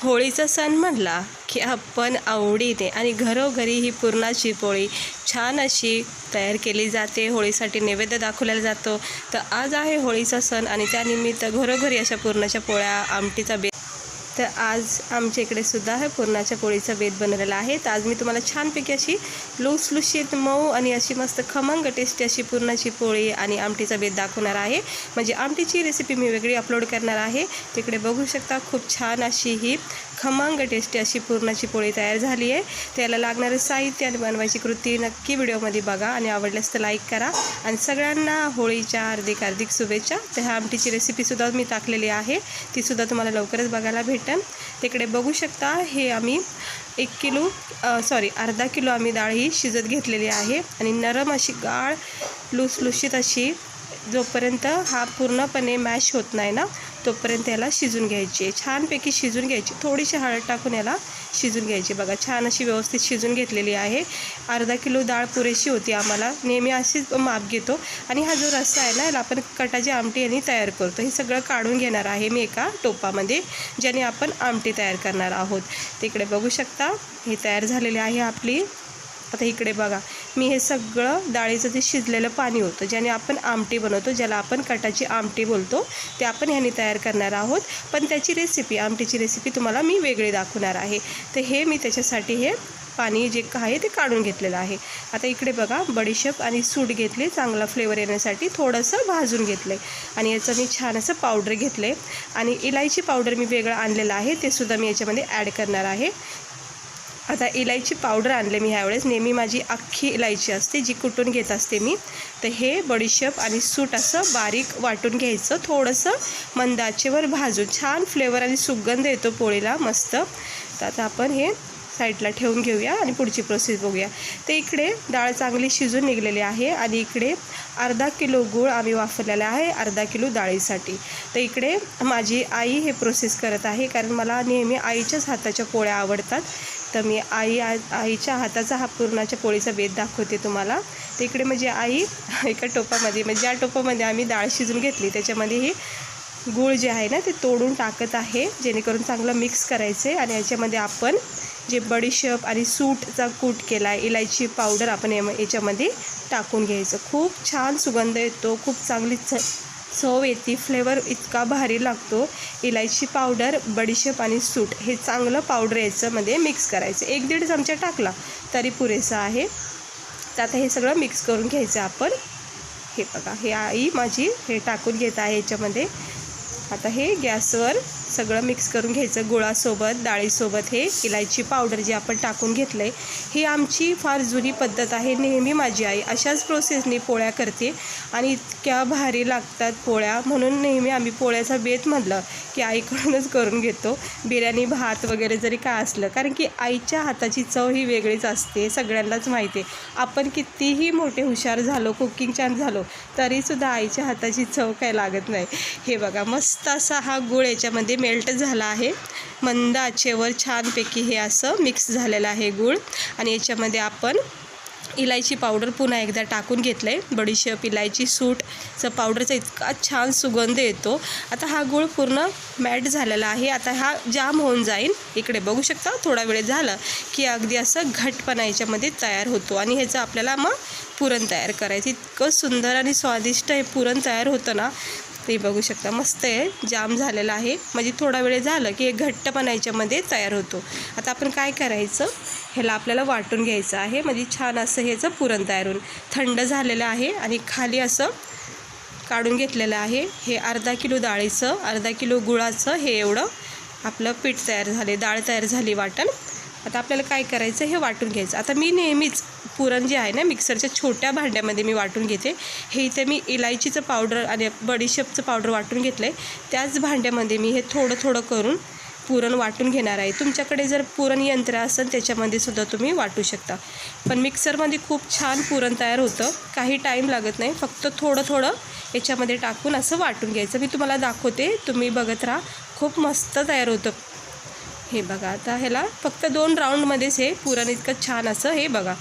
होळीचा सण म्हणला की आपण आवडीने आणि घरोघरी ही पुरणाची पोळी छान अशी तयार केली जाते, होळीसाठी नैवेद्य दाखवलेला जातो। तर आज आहे होळीचा सण आणि त्यानिमित्त घरोघरी अशा पुरणाच्या पोळ्या, आमटीचा बेत। तर आज आमच्या इकडे सुद्धा हे पुरणाच्या पोळीचा बेत बनवलेला आहे। तर आज मी तुम्हाला छानपैकी अशी लुसलुशीत मऊ आणि अशी मस्त खमंग टेस्टी अशी पुरणाची पोळी आणि आमटीचा बेत दाखवणार आहे। म्हणजे आमटीची रेसिपी मी वेगळी अपलोड करणार आहे। तिकडे बघू शकता खूप छान अशी ही खमंग टेस्टी अशी पुरणाची पोळी तयार झाली आहे। त्याला लागणारे साहित्य आणि बनवायची कृती नक्की व्हिडिओमध्ये बघा आणि आवडल्यास तर लाईक करा। आणि सगळ्यांना होळीच्या हार्दिक शुभेच्छा। तर ह्या आमटीची रेसिपीसुद्धा मी टाकलेली आहे, तीसुद्धा तुम्हाला लवकरच बघायला भेटेल। तिकडे बघू शकता हे आम्ही अर्धा किलो आम्ही डाळ ही शिजत घेतलेली आहे आणि नरम अशी गाळ लुसलुशीत अशी जोपर्यंत हा पूर्णपणे मॅश होत नाही ना तोपर्यंत याला शिजून घ्यायची, छानपैकी शिजून घ्यायची। थोडीशी हळद टाकून याला शिजून घ्यायची। बघा छान अशी व्यवस्थित शिजून घेतलेली आहे। अर्धा किलो डाळ पुरेशी होती आम्हाला, नेहमी अशीच माप घेतो। आणि हा जो रस्सा आहे ना याला आपण कटाची आमटी यांनी तयार करतो। हे सगळं काढून घेणार आहे मी एका टोपामध्ये, ज्याने आपण आमटी तयार करणार आहोत। तिकडे बघू शकता हे तयार झालेले आहे आपली। आता इकडे बघा मी हे सगळं डाळीचं जे शिजलेलं पाणी होतं ज्याने आपण आमटी बनवतो, ज्याला आपण कटाची आमटी बोलतो, ते आपण ह्याने तयार करणार आहोत। पण त्याची रेसिपी, आमटीची रेसिपी तुम्हाला मी वेगळी दाखवणार आहे। तर हे मी त्याच्यासाठी हे पाणी जे आहे ते काढून घेतलेलं आहे। आता इकडे बघा बडीशेप आणि सूट घेतली, चांगला फ्लेवर येण्यासाठी थोडंसं भाजून घेतलं आणि याचं मी छान असं पावडर घेतले आणि इलायची पावडर मी वेगळं आणलेलं आहे, ते सुद्धा मी याच्यामध्ये ॲड करणार आहे। आता इलायची पावडर आणले मी ह्यावेळेस, नेहमी माझी अख्खी इलायची असते जी कुटून घेत असते मी। तर हे बडीशेप आणि सूट असं बारीक वाटून घ्यायचं, थोडंसं मंद आचेवर भाजून, छान फ्लेवर आणि सुगंध येतो पोळीला मस्त। तर आता आपण हे साईडला ठेवून घेऊया आणि पुढची प्रोसेस बघूया। तर इकडे डाळ चांगली शिजून निघलेली आहे आणि इकडे अर्धा किलो गूळ आम्ही वापरलेला आहे अर्धा किलो डाळीसाठी। तर इकडे माझी आई हे प्रोसेस करत आहे, कारण मला नेहमी आईच्याच हाताच्या पोळ्या आवडतात। तर मी आईच्या हाताचा हा पुरणाच्या पोळीचा बेत दाखवते तुम्हाला। तर इकडे म्हणजे आई एका टोपामध्ये, म्हणजे ज्या टोपामध्ये आम्ही डाळ शिजून घेतली त्याच्यामध्ये हे गूळ जे आहे ना ते तोडून टाकत आहे, जेणेकरून चांगलं मिक्स करायचं आहे। आणि याच्यामध्ये आपण जे बडीशेप आणि सूटचा कूट केला आहे, इलायची पावडर आपण याच्यामध्ये टाकून घ्यायचं। खूप छान सुगंध येतो, खूप चांगली चव येते, फ्लेवर इतका भारी लागतो। इलायची पावडर, बडीशेप आणि सूट हे चांगलं पावडर याच्यामध्ये मिक्स करायचं। 1-1.5 चमचा टाकला तरी पुरेसा आहे। तर आता हे सगळं मिक्स करून घ्यायचं आपण। हे बघा हे आई माझी हे टाकून घेत आहे याच्यामध्ये। आता हे गॅसवर सगळं मिक्स करून घ्यायचं गुळासोबत, डाळीसोबत हे इलायची पावडर जे आपण टाकून घेतलं आहे। ही आमची फार जुनी पद्धत आहे, नेहमी माझी आई अशाच प्रोसेसने पोळ्या करते आणि इतक्या भारी लागतात पोळ्या, म्हणून नेहमी आम्ही पोळ्याचा बेत म्हटलं की आईकडूनच करून घेतो। बिर्याणी भात वगैरे जरी काय असलं, कारण की आईच्या हाताची चव ही वेगळीच असते, सगळ्यांनाच माहिती आहे। आपण कितीही मोठे हुशार झालो, कुकिंग छान झालो, तरीसुद्धा आईच्या हाताची चव काय लागत नाही। हे बघा मस्त असा हा गूळ याच्यामध्ये मेल्ट झाला आहे, मंद आचेवर छानपैकी हे असं मिक्स झालेलं आहे गूळ। आणि याच्यामध्ये आपण इलायची पावडर पुन्हा एकदा टाकून घेतलं आहे, बडीशेप, इलायची, सूटचं पावडरचा इतका छान सुगंध येतो। आता हा गूळ पूर्ण मॅट झालेला आहे, आता हा जाम होऊन जाईल। इकडे बघू शकता थोडा वेळ झाला की अगदी असं घट्टपणा याच्यामध्ये तयार होतो आणि ह्याचं आपल्याला मग पुरण तयार करायचं। इतकं सुंदर आणि स्वादिष्ट हे पुरण तयार होतं ना, ते बघू शकता मस्त आहे, जाम झालेलं आहे। म्हणजे थोडा वेळ झालं की एक घट्टपणा याच्यामध्ये तयार होतो। आता आपण काय करायचं, ह्याला आपल्याला वाटून घ्यायचं आहे, म्हणजे छान असं ह्याचं पुरण तयार होऊन थंड झालेलं आहे। आणि खाली असं काढून घेतलेलं आहे। हे अर्धा किलो डाळीचं, अर्धा किलो गुळाचं हे एवढं आपलं पीठ तयार झाले, डाळ तयार झाली वाटण। आता आपल्याला काय करायचं, हे वाटून घ्यायचं। आता मी नेहमीच पुरण जे आहे ना मिक्सरच्या छोट्या भांड्यामध्ये मी वाटून घेते। हे इथे मी इलायचीचं पावडर आणि बडीशेपचं पावडर वाटून घेतलं आहे, त्याच भांड्यामध्ये मी हे थोडं थोडं करून पुरण वाटून घेणार आहे। तुमच्याकडे जर पुरण यंत्र असेल त्याच्यामध्ये सुद्धा तुम्ही वाटू शकता, पण मिक्सरमध्ये खूप छान पुरण तयार होतं, काही टाईम लागत नाही। फक्त थोडं थोडं याच्यामध्ये टाकून असं वाटून घ्यायचं। मी तुम्हाला दाखवते, तुम्ही बघत राहा, खूप मस्त तयार होतं। हे बघा आता ह्याला फक्त 2 राऊंडमध्येच हे पुरण इतकं छान असं हे बघा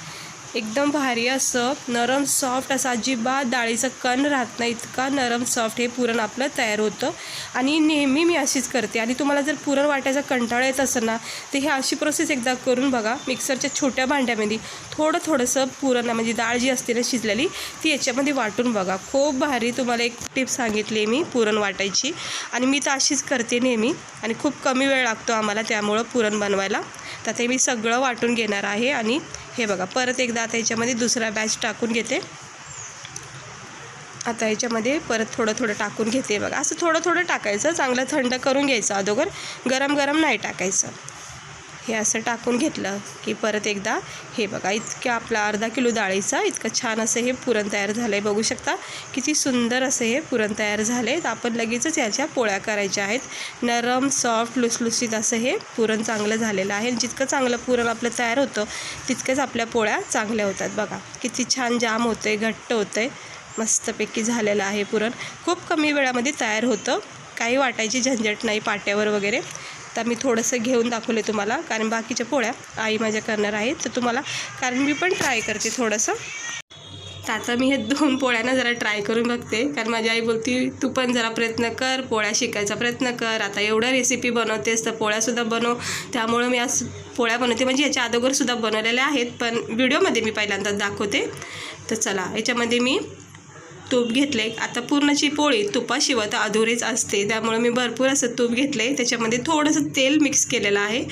एकदम भारी असं नरम सॉफ्ट असं, अजिबात डाळीचं कण राहत नाही, इतका नरम सॉफ्ट हे पुरण आपलं तयार होतं. आणि नेहमी मी अशीच करते. आणि तुम्हाला जर पुरण वाटायचा कंटाळा येत असेल ना, तर ही अशी प्रोसेस एकदा करून बघा. मिक्सरच्या छोट्या भांड्यामध्ये थोडंसं पुरण म्हणजे डाळ जी असते ना शिजलेली, ती याच्यामध्ये वाटून बघा. खूप भारी तुम्हाला एक टिप सांगितली मी पुरण वाटायची. आणि मी तर अशीच करते नेहमी. आणि खूप कमी वेळ लागतो आम्हाला त्यामुळं पुरण बनवायला. तर ते मी सगळं वाटून घेणार आहे. आणि हे बघा, परत एकदा आता याच्यामध्ये दुसरा बॅच टाकून घेते. आता याच्यामध्ये परत थोडं टाकून घेते बघा. असं थोडं टाकायचं, चांगलं थंड करून घ्यायचं अगोदर, गरम नाही टाकायचं. हे असं टाकून घेतलं की परत एकदा हे बघा, इतकं आपला अर्धा किलो डाळीचा इतकं छान असं हे पुरण तयार झालं आहे. बघू शकता किती सुंदर असं हे पुरण तयार झालं आहे. तर आपण लगेचच याच्या पोळ्या करायच्या आहेत. नरम सॉफ्ट लुसलुसीत असं हे पुरण चांगलं झालेलं आहे. जितकं चांगलं पुरण आपलं तयार होतं तितकंच आपल्या पोळ्या चांगल्या होतात. बघा किती छान जाम होतं आहे, घट्ट होतं आहे, मस्तपैकी झालेलं आहे पुरण. खूप कमी वेळामध्ये तयार होतं, काही वाटायची झंझट नाही पाट्यावर वगैरे. तर मी थोडंसं घेऊन दाखवले तुम्हाला, कारण बाकीच्या पोळ्या आई माझ्या करणार आहेत. तर तुम्हाला, कारण मी पण ट्राय करते थोडंसं. तर आता मी हे 2 पोळ्यांना जरा ट्राय करून बघते, कारण माझी आई बोलती तू पण जरा प्रयत्न कर, पोळ्या शिकायचा प्रयत्न कर. आता एवढ्या रेसिपी बनवतेस तर पोळ्यासुद्धा बनव. त्यामुळं मी आज पोळ्या बनवते. म्हणजे याच्या अगोदरसुद्धा बनवलेल्या आहेत, पण व्हिडिओमध्ये मी पहिल्यांदाच दाखवते. तर चला, याच्यामध्ये मी तूप घेतले. आता पूर्णची पोळी तुपाशिवाय तर अधुरीच असते, त्यामुळे मी भरपूर असं तूप घेतलं आहे. त्याच्यामध्ये थोडंसं तेल मिक्स केलेलं आहे.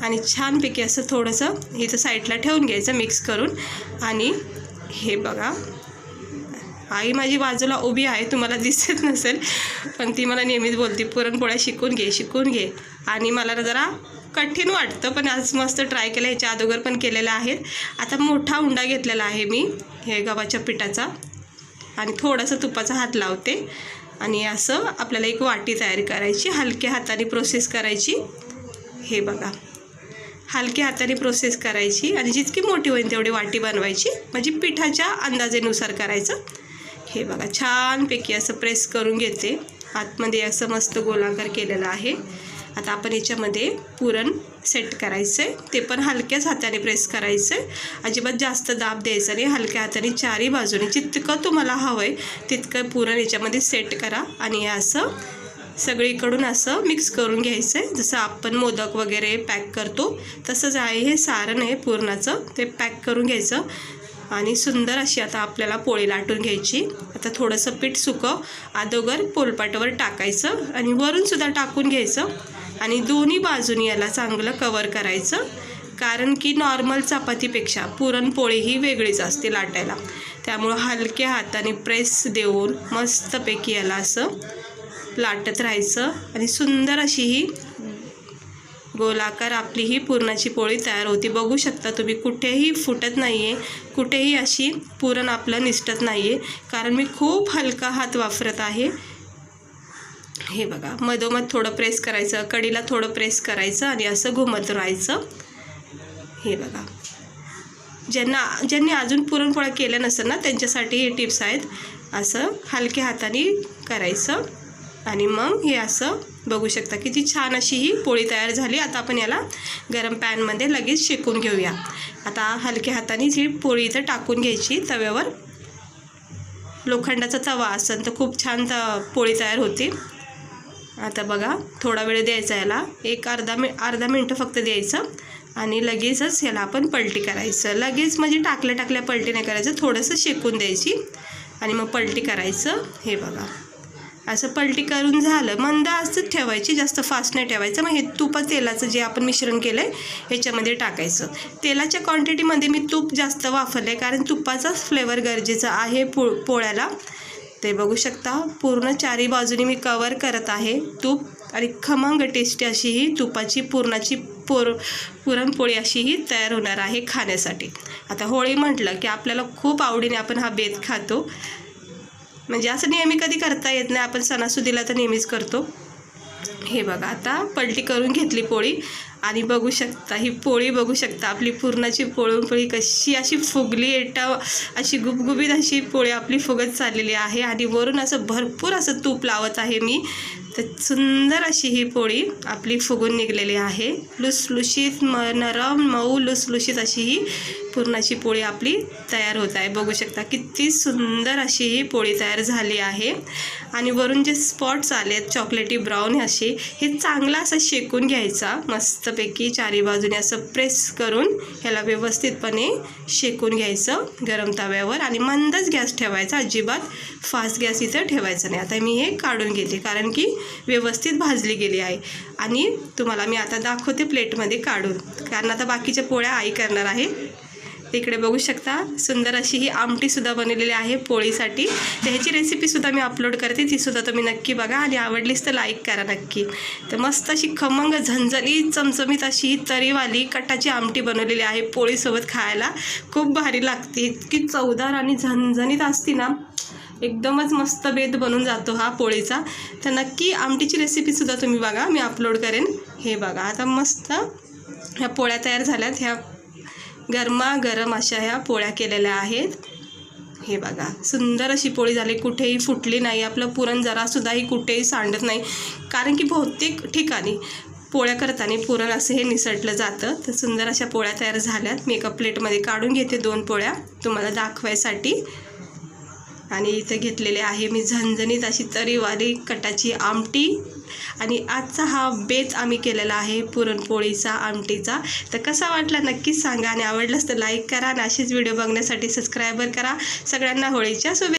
आणि छानपैकी असं थोडंसं इथं साईडला ठेवून घ्यायचं मिक्स करून. आणि हे बघा, आई माझी बाजूला उभी आहे, तुम्हाला दिसत नसेल, पण ती मला नेहमीच बोलते पुरणपोळ्या शिकून घे. आणि मला जरा कठीण वाटतं, पण आज मस्त ट्राय केलं. ह्याच्या अगोदर पण केलेलं आहे. आता मोठा उंडा घेतलेला आहे मी हे गव्हाच्या पिठाचा, आणि थोडंसं तुपाचा हात लावते. आणि असं आपल्याला एक वाटी तयार करायची, हलक्या हाताने प्रोसेस करायची. हे बघा, हलक्या हाताने प्रोसेस करायची. आणि जितकी मोठी होईल तेवढी वाटी बनवायची, म्हणजे पिठाच्या अंदाजेनुसार करायचं. हे बघा, छानपैकी असं प्रेस करून घेते. आतमध्ये असं मस्त गोलाकार केलेला आहे. आता आपण याच्यामध्ये पुरण सेट करायचं आहे, ते पण हलक्याच हाताने प्रेस करायचं आहे. अजिबात जास्त दाब द्यायचा नाही, हलक्या हाताने चारही बाजूने जितकं तुम्हाला हवं आहे तितकं पुरण याच्यामध्ये सेट करा. आणि असं सगळीकडून असं मिक्स करून घ्यायचं आहे. जसं आपण मोदक वगैरे पॅक करतो तसंच आहे हे सारण आहे पुरणाचं, ते पॅक करून घ्यायचं. आणि सुंदर अशी आता आपल्याला पोळी लाटून घ्यायची. आता थोडंसं पीठ सुकं अगोदर पोलपाटावर टाकायचं आणि वरूनसुद्धा टाकून घ्यायचं. आणि दोन्ही बाजूनी याला चांगलं कवर करायचं, कारण की नॉर्मल चपातीपेक्षा पुरणपोळी ही वेगळीच असते लाटायला. त्यामुळं हलक्या हाताने प्रेस देऊन मस्तपैकी याला असं लाटत राहायचं. आणि सुंदर अशी ही गोलाकार आपली ही पुरणाची पोळी तयार होती. बघू शकता तुम्ही, कुठेही फुटत नाही आहे, कुठेही अशी पुरण आपलं निसटत नाही आहे, कारण मी खूप हलका हात वापरत आहे. हे बघा, मधोमध थोडं प्रेस करायचं, कडीला थोडं प्रेस करायचं आणि असं घुमत राहायचं. हे बघा, ज्यांनी अजून पुरणपोळ्या केल्या नसेल ना त्यांच्यासाठी हे टिप्स आहेत. असं हलक्या हाताने करायचं आणि मग हे असं बघू शकता किती छान अशी ही पोळी तयार झाली. आता आपण याला गरम पॅनमध्ये लगेच शेकून घेऊया. आता हलक्या हाताने ही पोळी इथं टाकून घ्यायची तव्यावर. लोखंडाचा तवा असेल तर खूप छान पोळी तयार होती. आता बघा, थोडा वेळ द्यायचा याला, एक अर्धा मिनटं फक्त द्यायचं. आणि लगेचच याला आपण पलटी करायचं. लगेच म्हणजे टाकल्या पलटी नाही करायचं, थोडंसं शेकून द्यायची आणि मग पलटी करायचं. हे बघा, असं पलटी करून झालं, मंद आचेच ठेवायची, जास्त फास्ट नाही ठेवायचं. मग हे तेलाचं जे आपण मिश्रण केलं आहे ह्याच्यामध्ये टाकायचं. तेलाच्या क्वांटिटीमध्ये मी तूप जास्त वापरले, कारण तुपाचाच फ्लेवर गरजेचा आहे पोळ्याला. ते बघू शकता, पूर्ण चारी बाजूनी मी कवर करत आहे तूप. आणि खमंग टेस्टी अशी ही तुपाची पुरणाची पुरणपोळी अशी ही तयार होणार आहे खाण्यासाठी. आता होळी म्हटलं की आपल्याला खूप आवडीने आपण हा बेत खातो. म्हणजे असं नेहमी कधी करता येत नाही, आपण सणासुदीला तर नेहमीच करतो. हे बघा आता पलटी करून घेतली पोळी आणि बघू शकता ही पोळी बघू शकता आपली पुरणाची पोळी कशी अशी फुगली अशी गुबगुबीत अशी पोळी आपली फुगत चाललेली आहे आणि वरून असं भरपूर असं तूप लावत आहे मी. तर सुंदर अशी ही पोळी आपली फुगून निघलेली आहे. लुसलुशीत नरम मऊ लुसलुशीत अशी ही पुरणाची पोळी आपली तयार होत आहे. बघू शकता किती सुंदर अशी ही पोळी तयार झाली आहे. आणि वरून जे स्पॉट्स आले आहेत चॉकलेटी ब्राऊन असे हे चांगला असं शेकून घ्यायचा मस्तपैकी चारी बाजूने असं प्रेस करून ह्याला व्यवस्थितपणे शेकून घ्यायचं गरम तव्यावर आणि मंदच गॅस ठेवायचा, अजिबात फास्ट गॅस इथं ठेवायचं नाही. आता मी हे काढून घेते कारण की व्यवस्थित भाजली गेली आहे आणि तुम्हाला मी आता दाखवते प्लेटमध्ये काढून, कारण आता बाकीच्या पोळ्या आई करणार आहे. इकडे बघू शकता सुंदर अशी ही आमटीसुद्धा बनवलेली आहे पोळीसाठी. तर ह्याची रेसिपीसुद्धा मी अपलोड करते, तीसुद्धा तुम्ही नक्की बघा आणि आवडलीच तर लाईक करा नक्की. तर मस्त अशी खमंग झणझणीत चमचमीत अशी तरीवाली कटाची आमटी बनवलेली आहे पोळीसोबत खायला. खूप भारी लागते, इतकी चवदार आणि झणझणीत असती ना, एकदमच मस्त बेत बनून जातो हा पोळीचा. तर नक्की आमटीची रेसिपीसुद्धा तुम्ही बघा, मी अपलोड करेन. हे बघा आता मस्त ह्या पोळ्या तयार झाल्यात. ह्या गरमागरम अशा ह्या पोळ्या केलेल्या आहेत. हे बघा सुंदर अशी पोळी झाली, कुठेही फुटली नाही. आपलं पुरण जरासुद्धाही कुठेही सांडत नाही, कारण की बहुतेक ठिकाणी पोळ्या करताना पुरण असं हे निसटलं जातं. तर सुंदर अशा पोळ्या तयार झाल्यात. मी एका प्लेटमध्ये काढून घेते 2 पोळ्या तुम्हाला दाखवायसाठी. आणि इथे घेतलेले आहे मी झणझणीत अशी तरीवाली कटाची आमटी. आणि आजचा हा बेत आम्ही केलेला आहे पुरणपोळीचा आमटीचा. तर कसा वाटला नक्कीच सांगा आणि आवडलाच तर लाईक करा आणि असेच व्हिडिओ बघण्यासाठी सबस्क्राईबर करा. सगळ्यांना होळीच्या शुभेच्छा.